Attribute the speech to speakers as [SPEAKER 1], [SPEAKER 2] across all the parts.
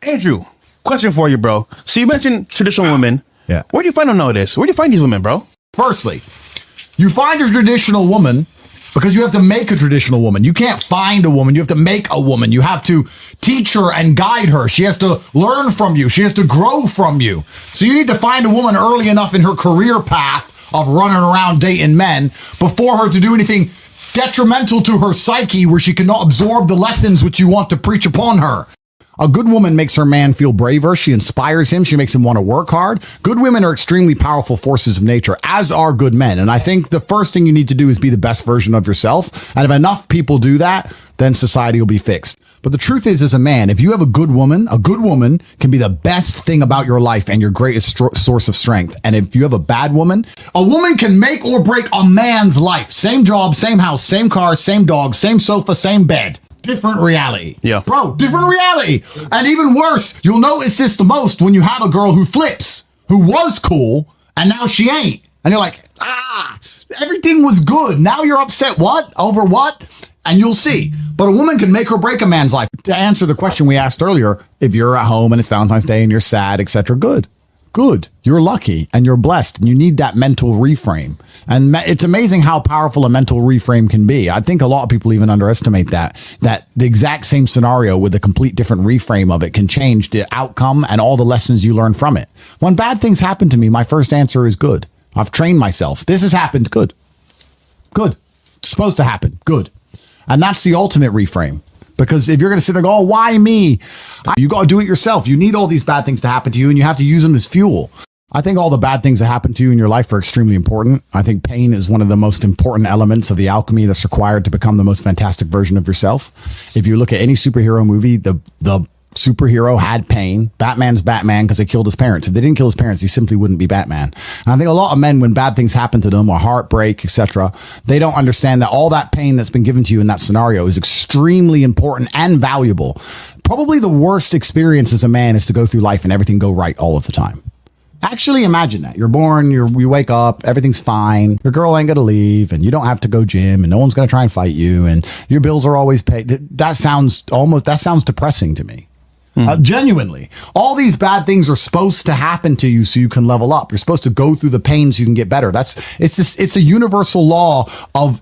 [SPEAKER 1] Andrew, question for you, bro. So you mentioned traditional women.
[SPEAKER 2] Yeah.
[SPEAKER 1] Where do you find them nowadays? Where do you find these women, bro?
[SPEAKER 2] Firstly, you find a traditional woman because you have to make a traditional woman. You can't find a woman. You have to make a woman. You have to teach her and guide her. She has to learn from you. She has to grow from you. So you need to find a woman early enough in her career path of running around dating men before her to do anything detrimental to her psyche where she cannot absorb the lessons which you want to preach upon her. A good woman makes her man feel braver. She inspires him. She makes him want to work hard. Good women are extremely powerful forces of nature, as are good men. And I think the first thing you need to do is be the best version of yourself. And if enough people do that, then society will be fixed. But the truth is, as a man, if you have a good woman can be the best thing about your life and your greatest source of strength. And if you have a bad woman, a woman can make or break a man's life. Same job, same house, same car, same dog, same sofa, same bed. Different reality.
[SPEAKER 1] Yeah.
[SPEAKER 2] Bro, different reality. And even worse, you'll notice this the most when you have a girl who flips, who was cool, and now she ain't. And you're like, everything was good. Now you're upset. What? Over what? And you'll see. But a woman can make or break a man's life. To answer the question we asked earlier, if you're at home and it's Valentine's Day and you're sad, etc., good. Good. You're lucky and you're blessed and you need that mental reframe. And it's amazing how powerful a mental reframe can be. I think a lot of people even underestimate that the exact same scenario with a complete different reframe of it can change the outcome and all the lessons you learn from it. When bad things happen to me, my first answer is good. I've trained myself. This has happened. Good. Good. It's supposed to happen. Good. And that's the ultimate reframe. Because if you're going to sit there and go, oh, why me? You got to do it yourself. You need all these bad things to happen to you and you have to use them as fuel. I think all the bad things that happen to you in your life are extremely important. I think pain is one of the most important elements of the alchemy that's required to become the most fantastic version of yourself. If you look at any superhero movie, the superhero had pain. Batman's Batman because they killed his parents. If they didn't kill his parents, he simply wouldn't be Batman. And I think a lot of men, when bad things happen to them or heartbreak, etc., they don't understand that all that pain that's been given to you in that scenario is extremely important and valuable. Probably the worst experience as a man is to go through life and everything go right all of the time. Actually, imagine that. You're born, you wake up, everything's fine. Your girl ain't going to leave and you don't have to go gym and no one's going to try and fight you and your bills are always paid. That sounds depressing to me. Genuinely, all these bad things are supposed to happen to you so you can level up. You're supposed to go through the pain so you can get better. It's a universal law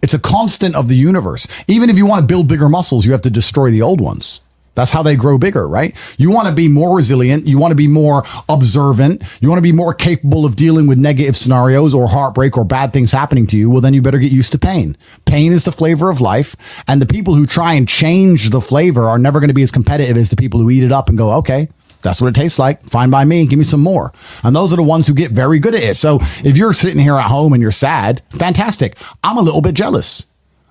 [SPEAKER 2] it's a constant of the universe. Even if you want to build bigger muscles, you have to destroy the old ones. That's how they grow bigger, right? You want to be more resilient. You want to be more observant. You want to be more capable of dealing with negative scenarios or heartbreak or bad things happening to you. Well, then you better get used to pain. Pain is the flavor of life. And the people who try and change the flavor are never going to be as competitive as the people who eat it up and go, okay, that's what it tastes like. Fine by me. Give me some more. And those are the ones who get very good at it. So if you're sitting here at home and you're sad, fantastic. I'm a little bit jealous.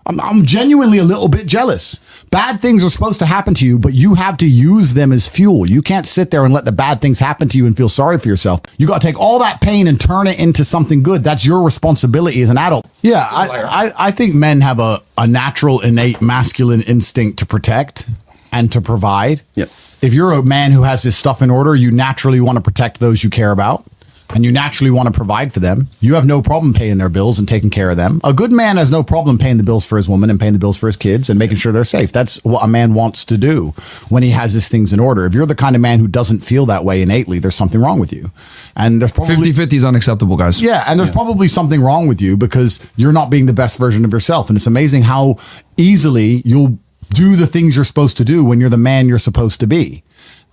[SPEAKER 2] I'm genuinely a little bit jealous. Bad things are supposed to happen to you, but you have to use them as fuel. You can't sit there and let the bad things happen to you and feel sorry for yourself. You got to take all that pain and turn it into something good. That's your responsibility as an adult. Yeah, I think men have a natural, innate masculine instinct to protect and to provide.
[SPEAKER 1] Yep.
[SPEAKER 2] If you're a man who has his stuff in order, you naturally want to protect those you care about. And you naturally want to provide for them. You have no problem paying their bills and taking care of them. A good man has no problem paying the bills for his woman and paying the bills for his kids and making sure they're safe. That's what a man wants to do when he has his things in order. If you're the kind of man who doesn't feel that way innately, there's something wrong with you. And there's probably
[SPEAKER 3] 50-50 is unacceptable, guys.
[SPEAKER 2] Yeah, and there's probably something wrong with you because you're not being the best version of yourself. And it's amazing how easily you'll do the things you're supposed to do when you're the man you're supposed to be.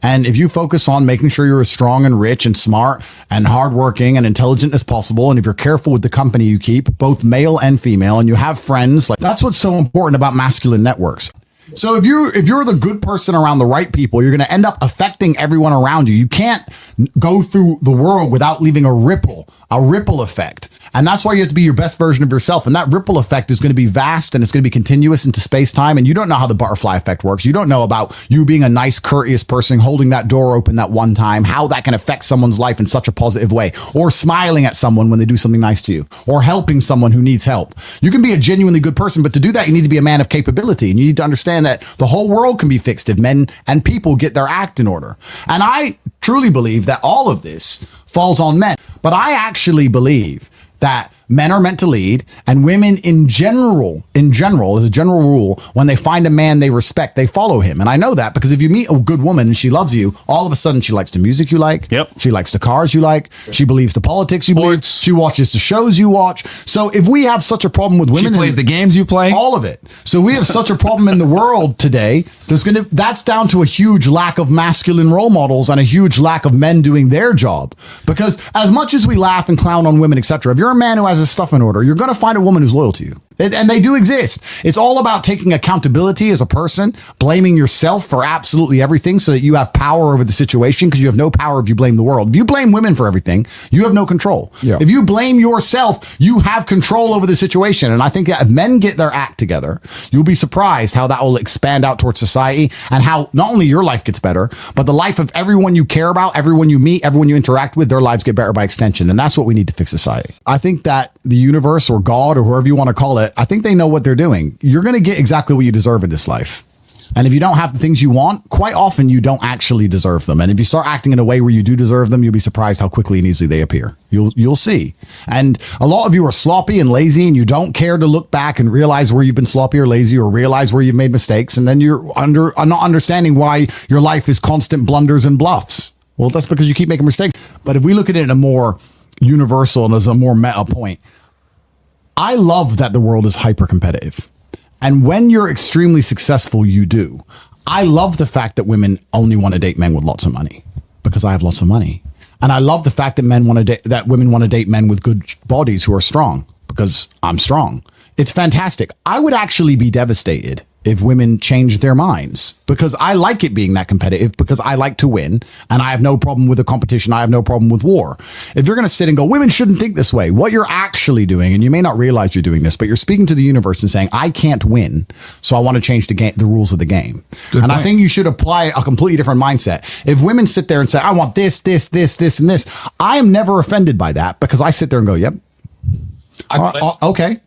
[SPEAKER 2] And if you focus on making sure you're as strong and rich and smart and hardworking and intelligent as possible, and if you're careful with the company you keep, both male and female, and you have friends, like that's what's so important about masculine networks. So if you're the good person around the right people, you're going to end up affecting everyone around you. You can't go through the world without leaving a ripple effect. And that's why you have to be your best version of yourself. And that ripple effect is going to be vast and it's going to be continuous into space time. And you don't know how the butterfly effect works. You don't know about you being a nice, courteous person, holding that door open that one time, how that can affect someone's life in such a positive way, or smiling at someone when they do something nice to you, or helping someone who needs help. You can be a genuinely good person, but to do that, you need to be a man of capability. And you need to understand that the whole world can be fixed if men and people get their act in order. And I truly believe that all of this falls on men. But I actually believe that men are meant to lead, and women in general, as a general rule, when they find a man they respect, they follow him. And I know that because if you meet a good woman and she loves you, all of a sudden she likes the music you like.
[SPEAKER 1] Yep.
[SPEAKER 2] She likes the cars you like. She believes the politics you believe. She watches the shows you watch. So if we have such a problem with women,
[SPEAKER 3] She plays the games you play.
[SPEAKER 2] all of it. So we have such a problem in the world today. That's down to a huge lack of masculine role models and a huge lack of men doing their job. Because as much as we laugh and clown on women, etc., if you're a man who has his stuff in order, you're going to find a woman who's loyal to you. And they do exist. It's all about taking accountability as a person, blaming yourself for absolutely everything so that you have power over the situation, because you have no power if you blame the world. If you blame women for everything, you have no control.
[SPEAKER 3] Yeah.
[SPEAKER 2] If you blame yourself, you have control over the situation. And I think that if men get their act together, you'll be surprised how that will expand out towards society, and how not only your life gets better, but the life of everyone you care about, everyone you meet, everyone you interact with, their lives get better by extension. And that's what we need to fix society. I think that the universe or God or whoever you want to call it, I think they know what they're doing. You're going to get exactly what you deserve in this life. And if you don't have the things you want, quite often you don't actually deserve them. And if you start acting in a way where you do deserve them, you'll be surprised how quickly and easily they appear. You'll see. And a lot of you are sloppy and lazy, and you don't care to look back and realize where you've been sloppy or lazy, or realize where you've made mistakes. And then you're not understanding why your life is constant blunders and bluffs. Well, that's because you keep making mistakes. But if we look at it in a more universal and as a more meta point, I love that the world is hyper competitive. And when you're extremely successful, you do. I love the fact that women only want to date men with lots of money, because I have lots of money. And I love the fact that women want to date men with good bodies who are strong, because I'm strong. It's fantastic. I would actually be devastated if women changed their minds, because I like it being that competitive, because I like to win, and I have no problem with the competition. I have no problem with war. If you're going to sit and go, women shouldn't think this way, what you're actually doing, and you may not realize you're doing this, but you're speaking to the universe and saying, I can't win, so I want to change the rules of the game. Good point. I think you should apply a completely different mindset. If women sit there and say, I want this, this, this, this, and this, I am never offended by that, because I sit there and go, yep. Okay.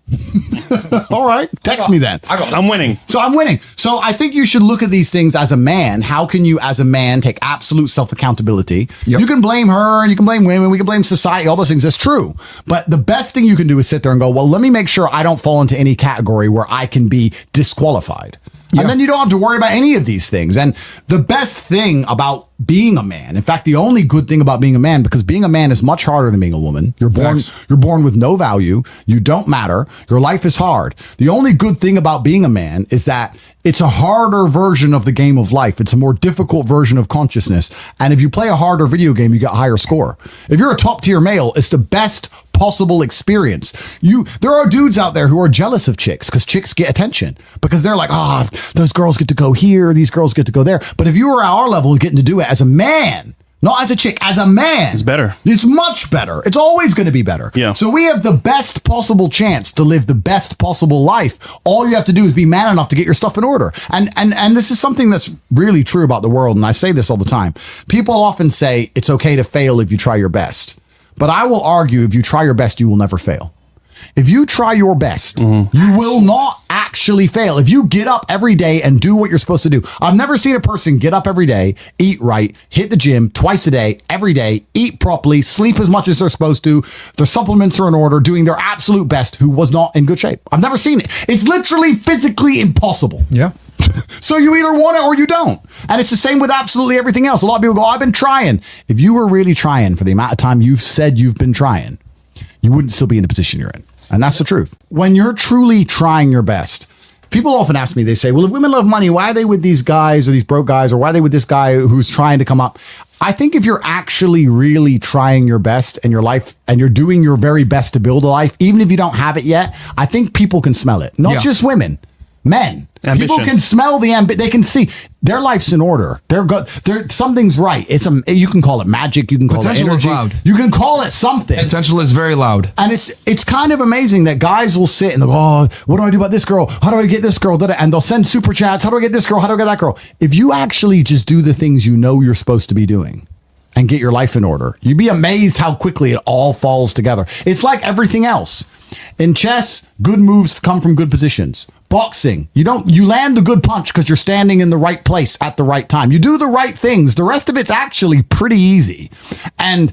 [SPEAKER 2] All right. Text me then.
[SPEAKER 1] I'm winning.
[SPEAKER 2] So I'm winning. So I think you should look at these things as a man. How can you, as a man, take absolute self-accountability? Yep. You can blame her, and you can blame women. We can blame society. All those things. That's true. But the best thing you can do is sit there and go, well, let me make sure I don't fall into any category where I can be disqualified. Yeah. And then you don't have to worry about any of these things. And the best thing about being a man, in fact, the only good thing about being a man, because being a man is much harder than being a woman. You're born with no value. You don't matter. Your life is hard. The only good thing about being a man is that it's a harder version of the game of life. It's a more difficult version of consciousness. And if you play a harder video game, you get a higher score. If you're a top tier male, it's the best possible experience. There are dudes out there who are jealous of chicks, because chicks get attention, because they're like, those girls get to go here, these girls get to go there. But if you were at our level getting to do it as a man, not as a chick, as a man,
[SPEAKER 1] it's better.
[SPEAKER 2] It's much better. It's always going to be better.
[SPEAKER 1] Yeah.
[SPEAKER 2] So we have the best possible chance to live the best possible life. All you have to do is be man enough to get your stuff in order. And this is something that's really true about the world. And I say this all the time. People often say it's okay to fail if you try your best. But I will argue, if you try your best, you will never fail. If you try your best, you will not actually fail. If you get up every day and do what you're supposed to do. I've never seen a person get up every day, eat right, hit the gym twice a day, every day, eat properly, sleep as much as they're supposed to, their supplements are in order, doing their absolute best, who was not in good shape. I've never seen it. It's literally physically impossible.
[SPEAKER 3] Yeah.
[SPEAKER 2] So you either want it or you don't. And it's the same with absolutely everything else. A lot of people go, I've been trying. If you were really trying for the amount of time you've said you've been trying, you wouldn't still be in the position you're in. And that's the truth. When you're truly trying your best, people often ask me, they say, well, if women love money, why are they with these guys or these broke guys, or why are they with this guy who's trying to come up? I think if you're actually really trying your best in your life, and you're doing your very best to build a life, even if you don't have it yet, I think people can smell it. Not just women. Men.
[SPEAKER 1] Ambition.
[SPEAKER 2] People can smell the they can see their life's in order. They're good. Something's right. You can call it magic. You can call it energy.
[SPEAKER 3] Potential is loud.
[SPEAKER 2] You can call it something.
[SPEAKER 3] Potential is very loud.
[SPEAKER 2] And it's kind of amazing that guys will sit and they'll go, what do I do about this girl? How do I get this girl? And they'll send super chats. How do I get this girl? How do I get that girl? If you actually just do the things you know you're supposed to be doing and get your life in order, you'd be amazed how quickly it all falls together. It's like everything else. In chess, good moves come from good positions. Boxing, you land the good punch because you're standing in the right place at the right time. You do the right things. The rest of it's actually pretty easy. And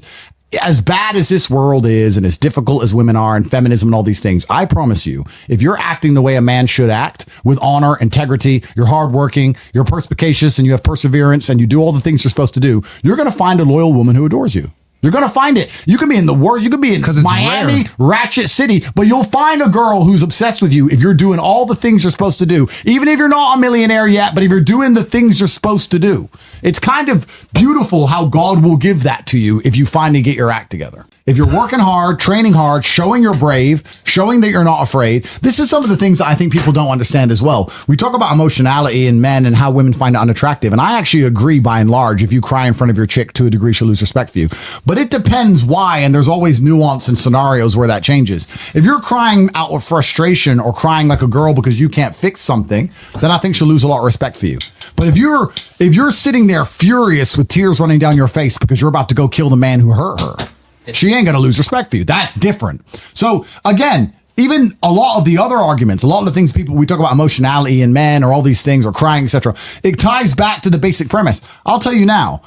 [SPEAKER 2] as bad as this world is and as difficult as women are and feminism and all these things, I promise you, if you're acting the way a man should act with honor, integrity, you're hardworking, you're perspicacious and you have perseverance and you do all the things you're supposed to do, you're going to find a loyal woman who adores you. You're going to find it. You can be in the worst. You can be in Miami, Ratchet City, but you'll find a girl who's obsessed with you if you're doing all the things you're supposed to do. Even if you're not a millionaire yet, but if you're doing the things you're supposed to do. It's kind of beautiful how God will give that to you if you finally get your act together. If you're working hard, training hard, showing you're brave, showing that you're not afraid. This is some of the things that I think people don't understand as well. We talk about emotionality in men and how women find it unattractive. And I actually agree by and large, if you cry in front of your chick, to a degree, she'll lose respect for you. But it depends why. And there's always nuance and scenarios where that changes. If you're crying out of frustration or crying like a girl because you can't fix something, then I think she'll lose a lot of respect for you. But if you're sitting there furious with tears running down your face because you're about to go kill the man who hurt her, she ain't going to lose respect for you. That's different. So again, even a lot of the other arguments, a lot of the things we talk about emotionality in men or all these things or crying, etc. It ties back to the basic premise. I'll tell you now,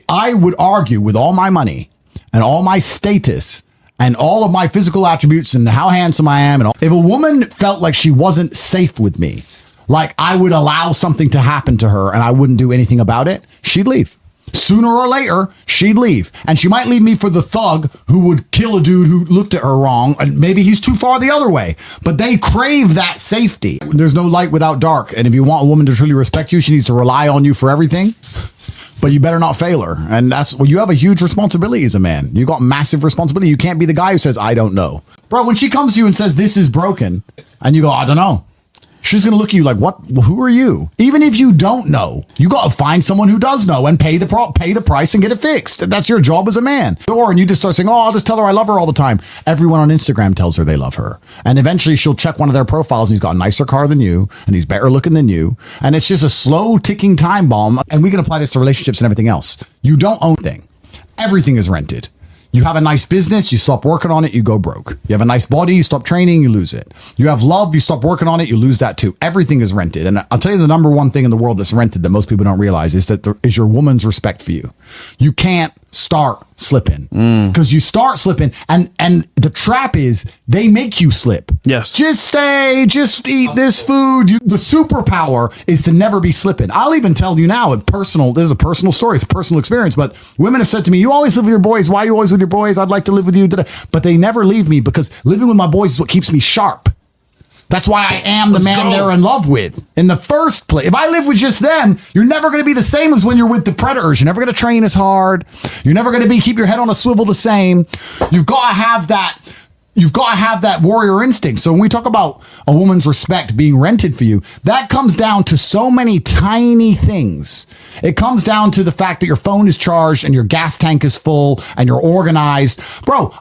[SPEAKER 2] I would argue with all my money and all my status and all of my physical attributes and how handsome I am. And all, if a woman felt like she wasn't safe with me, like I would allow something to happen to her and I wouldn't do anything about it, she'd leave. Sooner or later, she'd leave. And she might leave me for the thug who would kill a dude who looked at her wrong. And maybe he's too far the other way. But they crave that safety. There's no light without dark. And if you want a woman to truly respect you, she needs to rely on you for everything. But you better not fail her. And you have a huge responsibility as a man. You got massive responsibility. You can't be the guy who says, I don't know. Bro, when she comes to you and says, this is broken, and you go, I don't know. She's going to look at you like, what? Who are you? Even if you don't know, you got to find someone who does know and pay the price and get it fixed. That's your job as a man. And you just start saying, I'll just tell her I love her all the time. Everyone on Instagram tells her they love her. And eventually she'll check one of their profiles and he's got a nicer car than you and he's better looking than you. And it's just a slow ticking time bomb. And we can apply this to relationships and everything else. You don't own anything. Everything is rented. You have a nice business, you stop working on it, you go broke. You have a nice body, you stop training, you lose it. You have love, you stop working on it, you lose that too. Everything is rented. And I'll tell you the number one thing in the world that's rented that most people don't realize is that there is your woman's respect for you. You can't start slipping because you start slipping and the trap is they make you slip.
[SPEAKER 1] Yes.
[SPEAKER 2] Just eat this food. The superpower is to never be slipping. I'll even tell you now, this is a personal story. It's a personal experience, but women have said to me, you always live with your boys. Why are you always with your boys? I'd like to live with you. But they never leave me because living with my boys is what keeps me sharp. That's why I am the man they're in love with in the first place. If I live with just them, you're never going to be the same as when you're with the predators. You're never going to train as hard. You're never going to keep your head on a swivel the same. You've got to have that. You've got to have that warrior instinct. So when we talk about a woman's respect being rented for you, that comes down to so many tiny things. It comes down to the fact that your phone is charged and your gas tank is full and you're organized. Bro,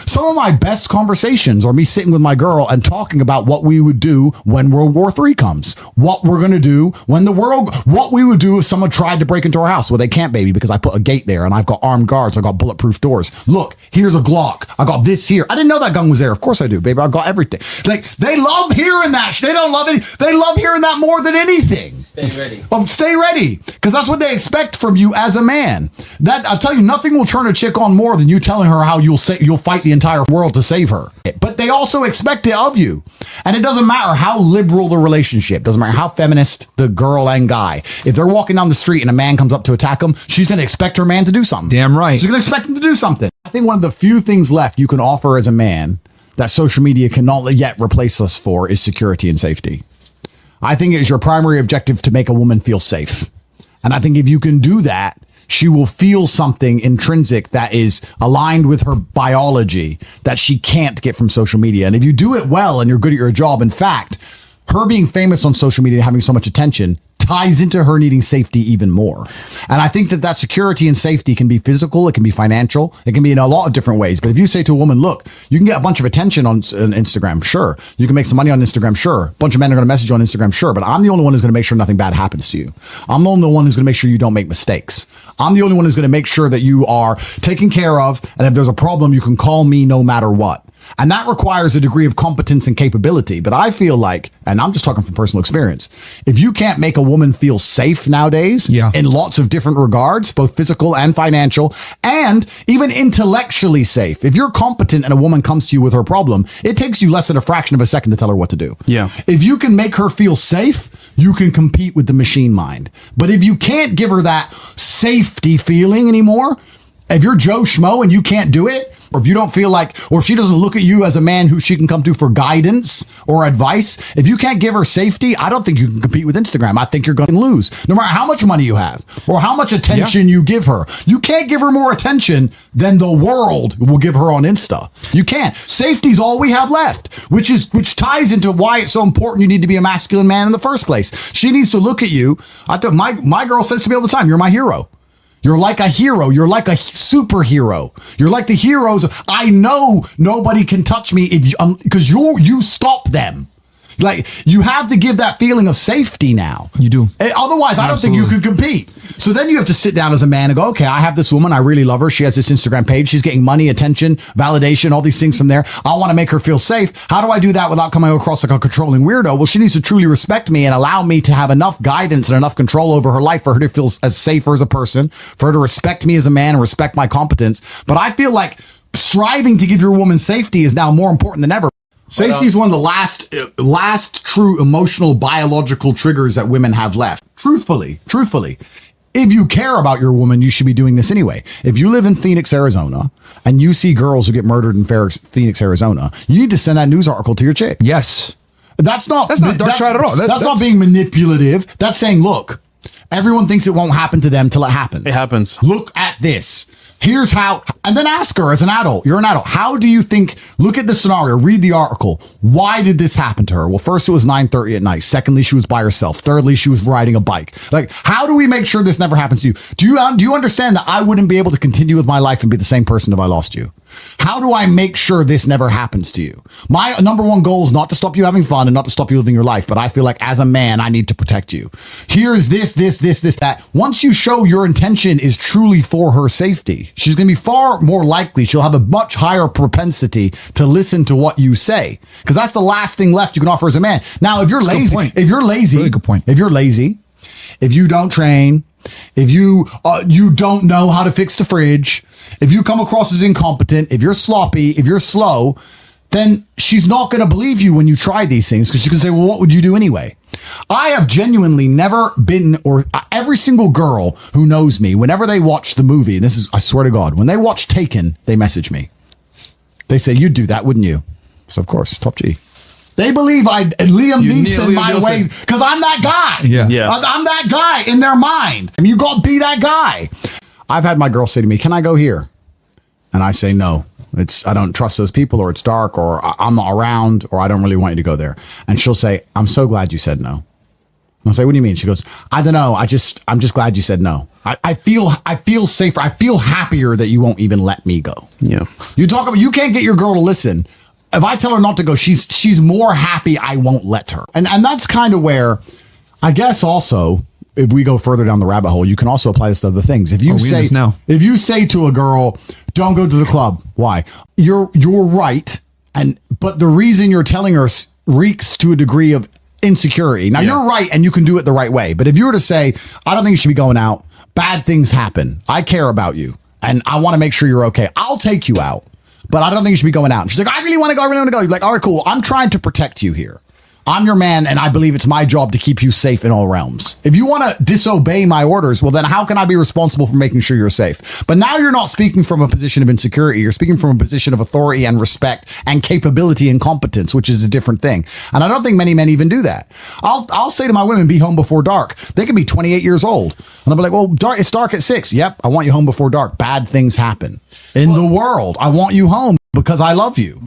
[SPEAKER 2] some of my best conversations are me sitting with my girl and talking about what we would do when World War III comes. What we're going to do what we would do if someone tried to break into our house. Well, they can't, baby, because I put a gate there and I've got armed guards. I've got bulletproof doors. Look, here's a Glock. I got this here. I didn't know that gun was there. Of course I do, baby. I got everything. Like, they love hearing that. They don't love it. They love hearing that more than anything.
[SPEAKER 4] Stay ready.
[SPEAKER 2] Stay ready. Because that's what they expect from you as a man. I'll tell you, nothing will turn a chick on more than you telling her how you'll fight the entire world to save her. But they also expect it of you. And it doesn't matter how liberal the relationship, doesn't matter how feminist the girl and guy. If they're walking down the street and a man comes up to attack them, she's going to expect her man to do something.
[SPEAKER 3] Damn right.
[SPEAKER 2] She's going to expect him to do something. I think one of the few things left you can offer as a man that social media cannot yet replace us for is security and safety. I think it is your primary objective to make a woman feel safe. And I think if you can do that, she will feel something intrinsic that is aligned with her biology that she can't get from social media. And if you do it well and you're good at your job, in fact, her being famous on social media and having so much attention ties into her needing safety even more. And I think that security and safety can be physical, it can be financial, it can be in a lot of different ways. But if you say to a woman, look, you can get a bunch of attention on Instagram, sure. You can make some money on Instagram, sure. A bunch of men are going to message you on Instagram, sure. But I'm the only one who's going to make sure nothing bad happens to you. I'm the only one who's going to make sure you don't make mistakes. I'm the only one who's going to make sure that you are taken care of. And if there's a problem, you can call me no matter what. And that requires a degree of competence and capability. But I feel like, and I'm just talking from personal experience, if you can't make a woman feel safe nowadays in lots of different regards, both physical and financial, and even intellectually safe, if you're competent and a woman comes to you with her problem, it takes you less than a fraction of a second to tell her what to do.
[SPEAKER 1] Yeah.
[SPEAKER 2] If you can make her feel safe, you can compete with the machine mind. But if you can't give her that safety feeling anymore, if you're Joe Schmo and you can't do it, or if you don't feel like, or if she doesn't look at you as a man who she can come to for guidance or advice, if you can't give her safety, I don't think you can compete with Instagram. I think you're going to lose, no matter how much money you have or how much attention you give her. You can't give her more attention than the world will give her on Insta. You can't. Safety's all we have left, which ties into why it's so important you need to be a masculine man in the first place. She needs to look at you. My girl says to me all the time, "You're my hero. You're like a hero. You're like a superhero. You're like the heroes. I know nobody can touch me if because you stop them." Like, you have to give that feeling of safety now.
[SPEAKER 3] You do.
[SPEAKER 2] Otherwise, I don't think you could compete. So then you have to sit down as a man and go, okay, I have this woman. I really love her. She has this Instagram page. She's getting money, attention, validation, all these things from there. I want to make her feel safe. How do I do that without coming across like a controlling weirdo? Well, she needs to truly respect me and allow me to have enough guidance and enough control over her life for her to feel as safer as a person, for her to respect me as a man and respect my competence. But I feel like striving to give your woman safety is now more important than ever. Safety is one of the last true emotional biological triggers that women have left. Truthfully, if you care about your woman, you should be doing this anyway. If you live in Phoenix, Arizona, and you see girls who get murdered in Phoenix, Arizona, you need to send that news article to your chick.
[SPEAKER 3] Yes.
[SPEAKER 2] That's not
[SPEAKER 3] dark side at all.
[SPEAKER 2] That's not being manipulative. That's saying, look, everyone thinks it won't happen to them till it happens.
[SPEAKER 1] It happens.
[SPEAKER 2] Look at this. Here's how, and then ask her as an adult. You're an adult. How do you think, look at the scenario, read the article. Why did this happen to her? Well, first it was 9:30 at night. Secondly, she was by herself. Thirdly, she was riding a bike. Like, how do we make sure this never happens to you? Do you understand that I wouldn't be able to continue with my life and be the same person if I lost you? How do I make sure this never happens to you? My number one goal is not to stop you having fun and not to stop you living your life, but I feel like as a man, I need to protect you. Here's this, that. Once you show your intention is truly for her safety, she's going to be far more likely, she'll have a much higher propensity to listen to what you say, because that's the last thing left you can offer as a man. Now, if you're lazy,
[SPEAKER 3] Really good point.
[SPEAKER 2] if you're lazy, if you don't train, if you don't know how to fix the fridge, if you come across as incompetent, if you're sloppy, if you're slow, then she's not going to believe you when you try these things, because she can say, well, what would you do anyway? I have genuinely never been, or every single girl who knows me, whenever they watch the movie, and this is, I swear to God, when they watch Taken, they message me. They say, you'd do that, wouldn't you? So, of course, top G. They believe Liam Neeson my way, because I'm that guy.
[SPEAKER 3] Yeah.
[SPEAKER 2] I'm that guy in their mind. I mean, you got to be that guy. I've had my girl say to me, can I go here? And I say, no. I don't trust those people, or it's dark, or I'm not around, or I don't really want you to go there. And she'll say, I'm so glad you said no. And I'll say, what do you mean? She goes, I don't know. I'm just glad you said no. I feel safer. I feel happier that you won't even let me go.
[SPEAKER 1] Yeah.
[SPEAKER 2] You can't get your girl to listen. If I tell her not to go, she's more happy I won't let her. And that's kind of where, I guess also, if we go further down the rabbit hole, you can also apply this to other things. If you say to a girl, don't go to the club, why? You're right, but the reason you're telling her reeks to a degree of insecurity. Now, you're right, and you can do it the right way. But if you were to say, I don't think you should be going out, bad things happen. I care about you, and I want to make sure you're okay. I'll take you out, but I don't think you should be going out. And she's like, I really want to go. I really want to go. You're like, all right, cool. I'm trying to protect you here. I'm your man, and I believe it's my job to keep you safe in all realms. If you want to disobey my orders, well, then how can I be responsible for making sure you're safe? But now you're not speaking from a position of insecurity. You're speaking from a position of authority and respect and capability and competence, which is a different thing. And I don't think many men even do that. I'll say to my women, be home before dark. They could be 28 years old. And I'll be like, well, it's dark at 6. Yep, I want you home before dark. Bad things happen in the world. I want you home because I love you.